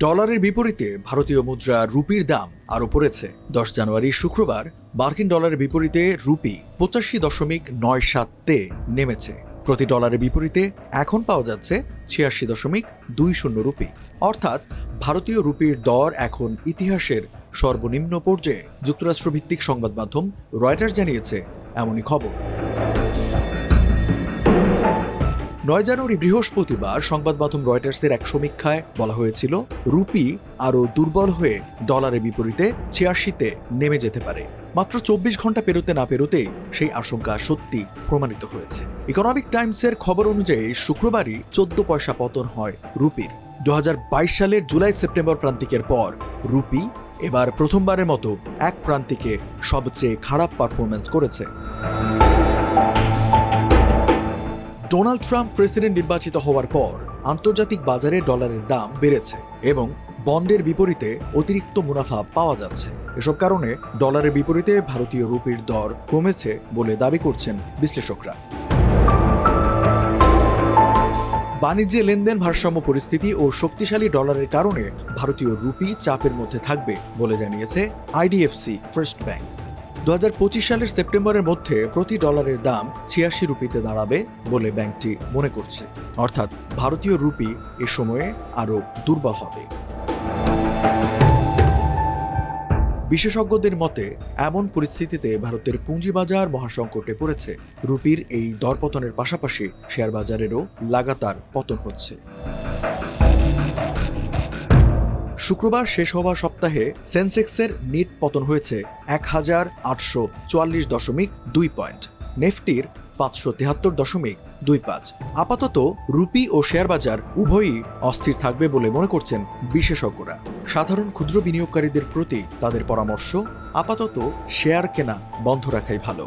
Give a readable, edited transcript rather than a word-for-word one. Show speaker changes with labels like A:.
A: ডলারের বিপরীতে ভারতীয় মুদ্রা রুপির দাম আরও পড়েছে। 10 জানুয়ারি শুক্রবার মার্কিন ডলারের বিপরীতে রুপি 85.97 নেমেছে। প্রতি ডলারের বিপরীতে এখন পাওয়া যাচ্ছে 86.20 রুপি। অর্থাৎ ভারতীয় রুপির দর এখন ইতিহাসের সর্বনিম্ন পর্যায়ে। যুক্তরাষ্ট্রভিত্তিক সংবাদ মাধ্যম রয়টার্স জানিয়েছে এমনই খবর। 9 জানুয়ারি বৃহস্পতিবার সংবাদ মাধ্যম রয়টার্সের এক সমীক্ষায় বলা হয়েছিল, রুপি আরও দুর্বল হয়ে ডলারের বিপরীতে 86-তে নেমে যেতে পারে। মাত্র 24 ঘন্টা পেরোতে না পেরোতেই সেই আশঙ্কা সত্যি প্রমাণিত হয়েছে। ইকোনমিক টাইমসের খবর অনুযায়ী শুক্রবারই 14 পয়সা পতন হয় রুপির। 2022 সালের জুলাই সেপ্টেম্বর প্রান্তিকের পর রুপি এবার প্রথমবারের মতো এক প্রান্তিকে সবচেয়ে খারাপ পারফরম্যান্স করেছে। ডোনাল্ড ট্রাম্প প্রেসিডেন্ট নির্বাচিত হওয়ার পর আন্তর্জাতিক বাজারে ডলারের দাম বেড়েছে এবং বন্ডের বিপরীতে অতিরিক্ত মুনাফা পাওয়া যাচ্ছে। এসব কারণে ডলারের বিপরীতে ভারতীয় রুপির দর কমেছে বলে দাবি করছেন বিশ্লেষকরা। বাণিজ্যে লেনদেন, ভারসাম্য পরিস্থিতি ও শক্তিশালী ডলারের কারণে ভারতীয় রুপি চাপের মধ্যে থাকবে বলে জানিয়েছে আইডিএফসি ফার্স্ট ব্যাংক। 2025 সালের সেপ্টেম্বরের মধ্যে প্রতি ডলারের দাম 86 রুপিতে দাঁড়াবে বলে ব্যাংকটি মনে করছে। অর্থাৎ ভারতীয় রুপি এ সময়ে আরও দুর্বল হবে। বিশেষজ্ঞদের মতে এমন পরিস্থিতিতে ভারতের পুঁজিবাজার মহাসংকটে পড়েছে। রুপির এই দরপতনের পাশাপাশি শেয়ার বাজারেরও লাগাতার পতন হচ্ছে। শুক্রবার শেষ হওয়া সপ্তাহে সেন্সেক্সের নেট পতন হয়েছে 1844.2 পয়েন্ট, নেফটির 573.25। আপাতত রুপি ও শেয়ার বাজার উভয়ই অস্থির থাকবে বলে মনে করছেন বিশেষজ্ঞরা। সাধারণ ক্ষুদ্র বিনিয়োগকারীদের প্রতি তাদের পরামর্শ, আপাতত শেয়ার কেনা বন্ধ রাখাই ভালো।